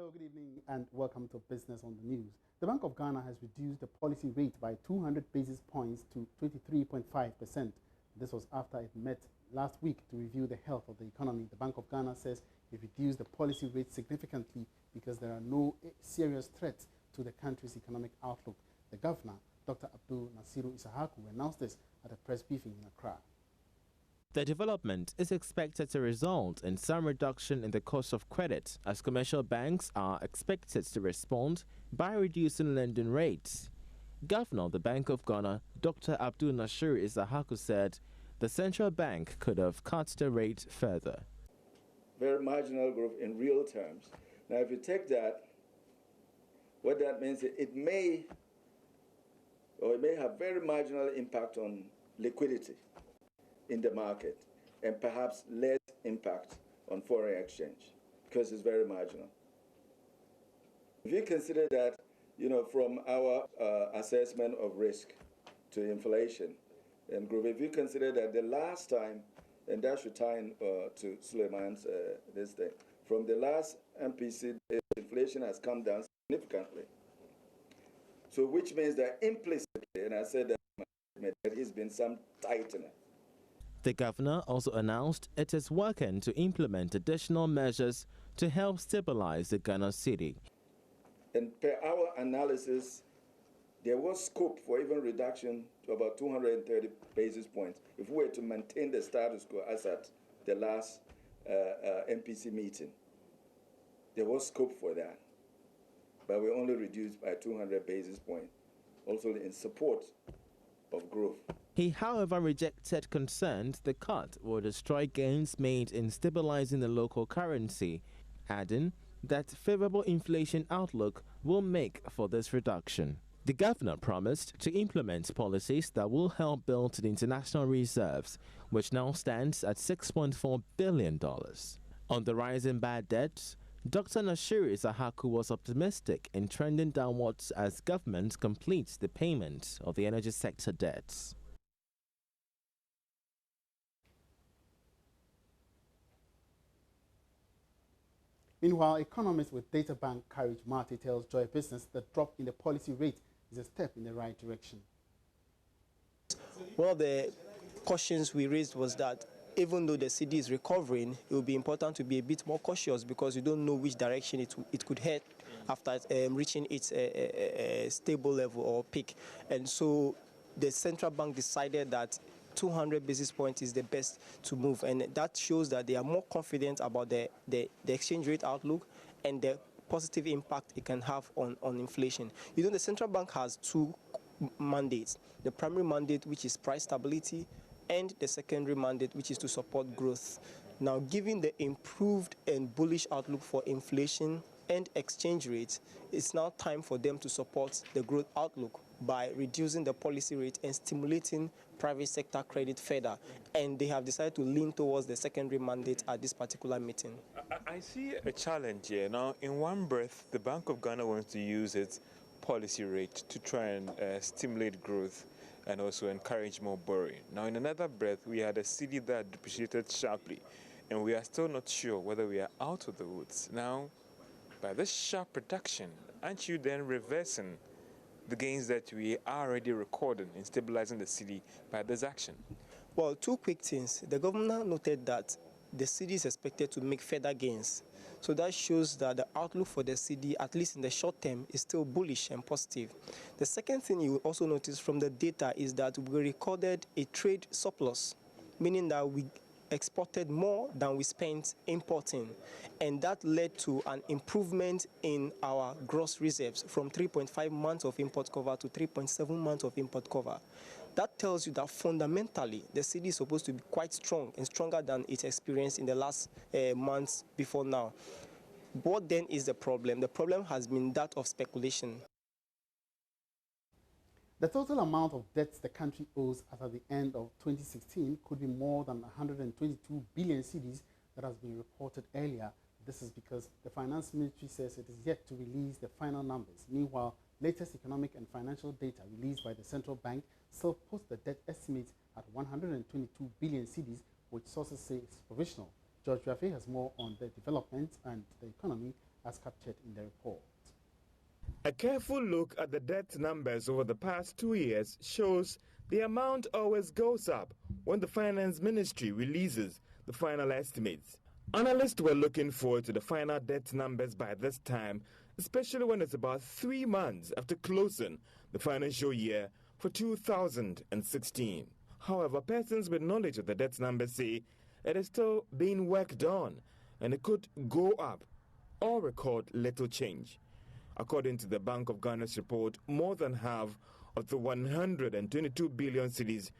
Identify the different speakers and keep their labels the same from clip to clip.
Speaker 1: Hello, good evening, and welcome to Business on the News. The Bank of Ghana has reduced the policy rate by 200 basis points to 23.5%. This was after it met last week to review the health of the economy. The Bank of Ghana says it reduced the policy rate significantly because there are no serious threats to the country's economic outlook. The governor, Dr. Abdul Nasiru Isahaku, announced this at a press briefing in Accra.
Speaker 2: The development is expected to result in some reduction in the cost of credit, as commercial banks are expected to respond by reducing lending rates. Governor of the Bank of Ghana, Dr. Abdul Nasiru Isahaku, said the central bank could have cut the rate further.
Speaker 3: Very marginal growth in real terms. Now, if you take that, what that means is it may have very marginal impact on liquidity in the market, and perhaps less impact on foreign exchange because it's very marginal. If you consider that, from our assessment of risk to inflation and growth, if you consider that the last time, and that should tie in to Suleiman's this thing, from the last MPC, inflation has come down significantly. So which means that implicitly, and I said that there has been some tightening.
Speaker 2: The governor also announced it is working to implement additional measures to help stabilize the Ghana cedi.
Speaker 3: And per our analysis, there was scope for even reduction to about 230 basis points if we were to maintain the status quo as at the last MPC meeting. There was scope for that, but we only reduced by 200 basis points, also in support of growth.
Speaker 2: He, however, rejected concerns the cut will destroy gains made in stabilizing the local currency, adding that favorable inflation outlook will make for this reduction. The governor promised to implement policies that will help build the international reserves, which now stands at $6.4 billion. On the rise in bad debts, Dr. Nasiru Isahaku was optimistic in trending downwards as government completes the payment of the energy sector debts.
Speaker 1: Meanwhile, economist with data bank Courage Marty tells Joy Business the drop in the policy rate is a step in the right direction.
Speaker 4: One of the cautions we raised was that even though the cedi is recovering, it will be important to be a bit more cautious because you don't know which direction it could head after reaching its stable level or peak. And so the central bank decided that 200 basis points is the best to move, and that shows that they are more confident about the exchange rate outlook and the positive impact it can have on inflation. The central bank has two mandates: the primary mandate, which is price stability, and the secondary mandate, which is to support growth. Now, given the improved and bullish outlook for inflation and exchange rates, it's now time for them to support the growth outlook by reducing the policy rate and stimulating private sector credit further. And they have decided to lean towards the secondary mandate at this particular meeting.
Speaker 5: I see a challenge here. Now, in one breath, the Bank of Ghana wants to use its policy rate to try and stimulate growth and also encourage more borrowing. Now, in another breath, we had a cedi that depreciated sharply, and we are still not sure whether we are out of the woods. Now, by this sharp reduction, aren't you then reversing the gains that we are already recording in stabilizing the cedi by this action?
Speaker 4: Well, two quick things. The governor noted that the cedi is expected to make further gains. So that shows that the outlook for the cedi, at least in the short term, is still bullish and positive. The second thing you will also notice from the data is that we recorded a trade surplus, meaning that we exported more than we spent importing, and that led to an improvement in our gross reserves from 3.5 months of import cover to 3.7 months of import cover. That tells you that fundamentally the cedi is supposed to be quite strong and stronger than its experience in the last months before now. What then is the problem? The problem has been that of speculation.
Speaker 1: The total amount of debts the country owes as at the end of 2016 could be more than 122 billion cedis that has been reported earlier. This is because the Finance Ministry says it is yet to release the final numbers. Meanwhile, latest economic and financial data released by the central bank still puts the debt estimate at 122 billion cedis, which sources say is provisional. George Rafe has more on the development and the economy as captured in the report.
Speaker 6: A careful look at the debt numbers over the past 2 years shows the amount always goes up when the Finance Ministry releases the final estimates. Analysts were looking forward to the final debt numbers by this time, especially when it's about 3 months after closing the financial year for 2016. However, persons with knowledge of the debt numbers say it is still being worked on and it could go up or record little change. According to the Bank of Ghana's report, more than half of the 122 billion cedis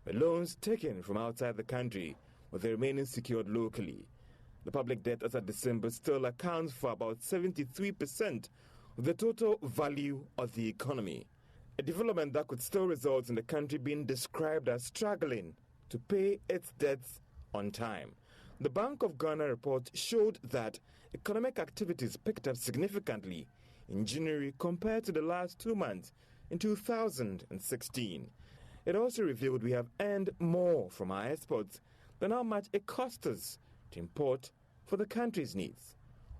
Speaker 6: were loans taken from outside the country, with the remaining secured locally. The public debt as of December still accounts for about 73% of the total value of the economy, a development that could still result in the country being described as struggling to pay its debts on time. The Bank of Ghana report showed that economic activities picked up significantly in January compared to the last 2 months in 2016. It also revealed we have earned more from our exports than how much it cost us to import for the country's needs.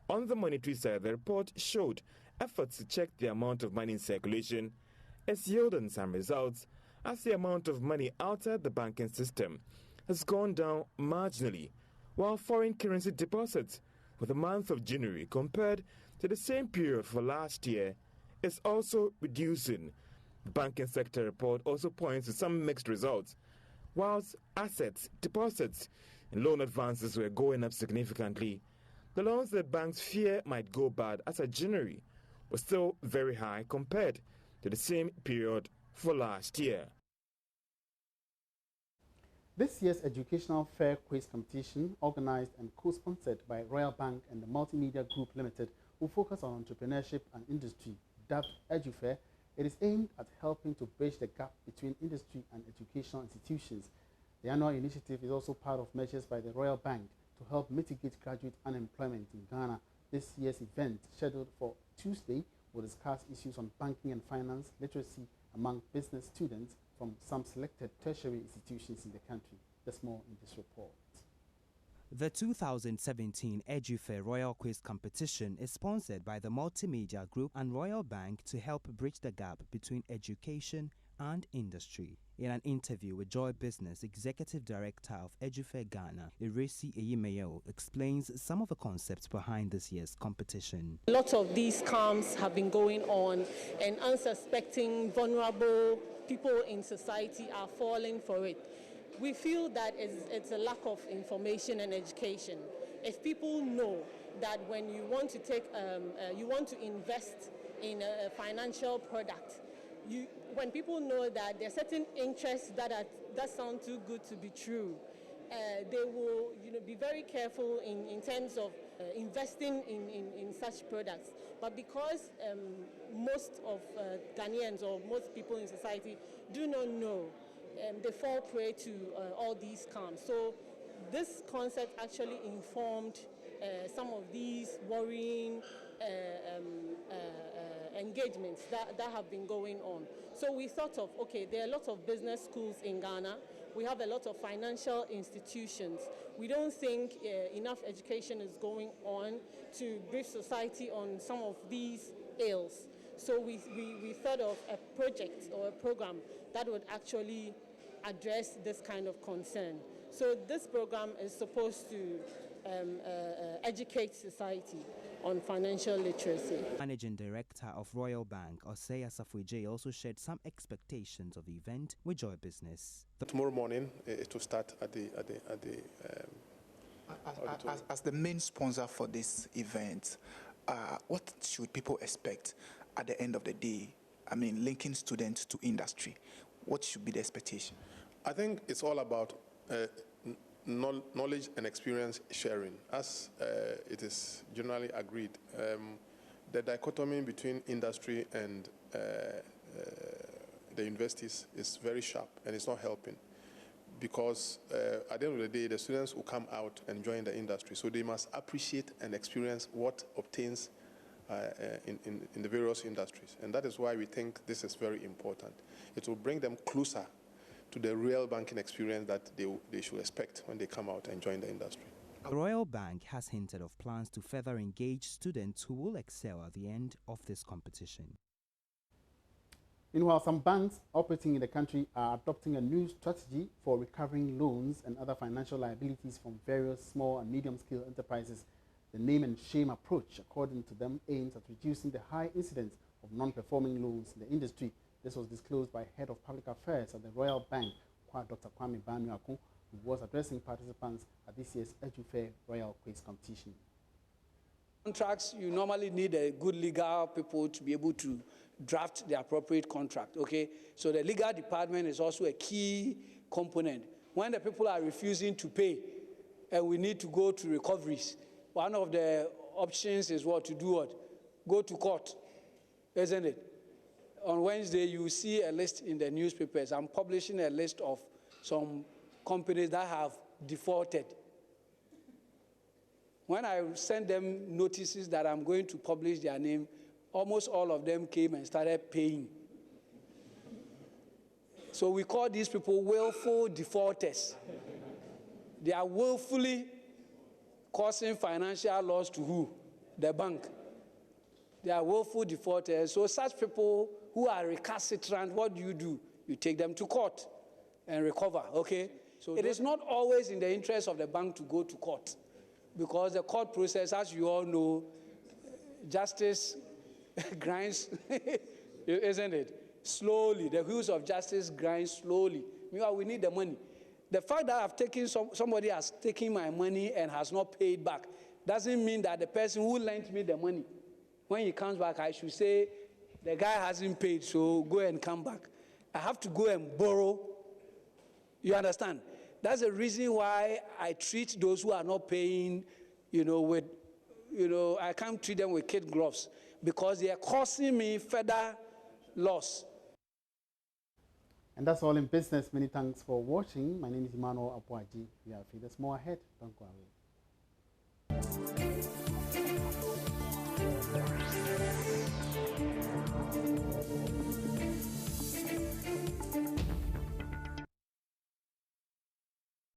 Speaker 6: On the monetary side, the report showed efforts to check the amount of money in circulation is yielding some results, as the amount of money outside the banking system has gone down marginally, while foreign currency deposits for the month of January compared to the same period for last year is also reducing. The banking sector report also points to some mixed results. Whilst assets, deposits, and loan advances were going up significantly, the loans that banks fear might go bad as of January were still very high compared to the same period for last year.
Speaker 1: This year's Educational Fair Quiz competition, organized and co-sponsored by Royal Bank and the Multimedia Group Limited, will focus on entrepreneurship and industry. Dubbed EDUFAIR, it is aimed at helping to bridge the gap between industry and educational institutions. The annual initiative is also part of measures by the Royal Bank to help mitigate graduate unemployment in Ghana. This year's event, scheduled for Tuesday, will discuss issues on banking and finance literacy among business students from some selected tertiary institutions in the country. There's more in this report.
Speaker 7: The 2017 EDUFAIR Royal Quiz Competition is sponsored by the Multimedia Group and Royal Bank to help bridge the gap between education and industry. In an interview with Joy Business, Executive Director of EDUFAIR Ghana, Iresi Eyimeyo, explains some of the concepts behind this year's competition.
Speaker 8: Lots of these scams have been going on, and unsuspecting, vulnerable people in society are falling for it. We feel that it's a lack of information and education. If people know that when you want to you want to invest in a financial product, when people know that there are certain interests that sound too good to be true, they will be very careful in terms of investing in such products. But because most of Ghanaians or most people in society do not know, they fall prey to all these scams. So this concept actually informed some of these worrying engagements that have been going on. So we thought of, okay, there are lots of business schools in Ghana. We have a lot of financial institutions. We don't think enough education is going on to brief society on some of these ills. So we thought of a project or a program that would actually address this kind of concern. So this program is supposed to educate society on financial literacy.
Speaker 7: Managing Director of Royal Bank, Osei Asafuije, also shared some expectations of the event with Joy Business.
Speaker 9: Tomorrow morning, it will start at the
Speaker 10: as the main sponsor for this event, what should people expect at the end of the day? I mean, linking students to industry. What should be the expectation?
Speaker 9: I think it's all about knowledge and experience sharing. As it is generally agreed, the dichotomy between industry and the universities is very sharp, and it's not helping. Because at the end of the day, the students will come out and join the industry. So they must appreciate and experience what obtains in the various industries. And that is why we think this is very important. It will bring them closer to the real banking experience that they should expect when they come out and join the industry.
Speaker 7: The Royal Bank has hinted of plans to further engage students who will excel at the end of this competition.
Speaker 1: Meanwhile, some banks operating in the country are adopting a new strategy for recovering loans and other financial liabilities from various small and medium-scale enterprises. The name and shame approach, according to them, aims at reducing the high incidence of non-performing loans in the industry. This was disclosed by Head of Public Affairs at the Royal Bank, Dr. Kwame Banuako, who was addressing participants at this year's EDUFAIR Royal Quiz competition.
Speaker 11: Contracts, you normally need a good legal people to be able to draft the appropriate contract, okay? So the legal department is also a key component. When the people are refusing to pay and we need to go to recoveries, one of the options is what? To do what? Go to court, isn't it? On Wednesday, you will see a list in the newspapers. I'm publishing a list of some companies that have defaulted. When I sent them notices that I'm going to publish their name, almost all of them came and started paying. So we call these people willful defaulters. They are willfully causing financial loss to who? The bank. They are willful defaulters. So such people who are recalcitrant, what do? You take them to court and recover, okay? So it is not always in the interest of the bank to go to court, because the court process, as you all know, justice grinds, isn't it? Slowly. The wheels of justice grind slowly. Meanwhile, we need the money. The fact that I've taken somebody has taken my money and has not paid back doesn't mean that the person who lent me the money, when he comes back, I should say, the guy hasn't paid, so go and come back. I have to go and borrow. You understand? That's the reason why I treat those who are not paying, with, I can't treat them with kid gloves, because they are causing me further loss.
Speaker 1: And that's all in business. Many thanks for watching. My name is Emmanuel Abuaji. We are There's more ahead. Don't go away.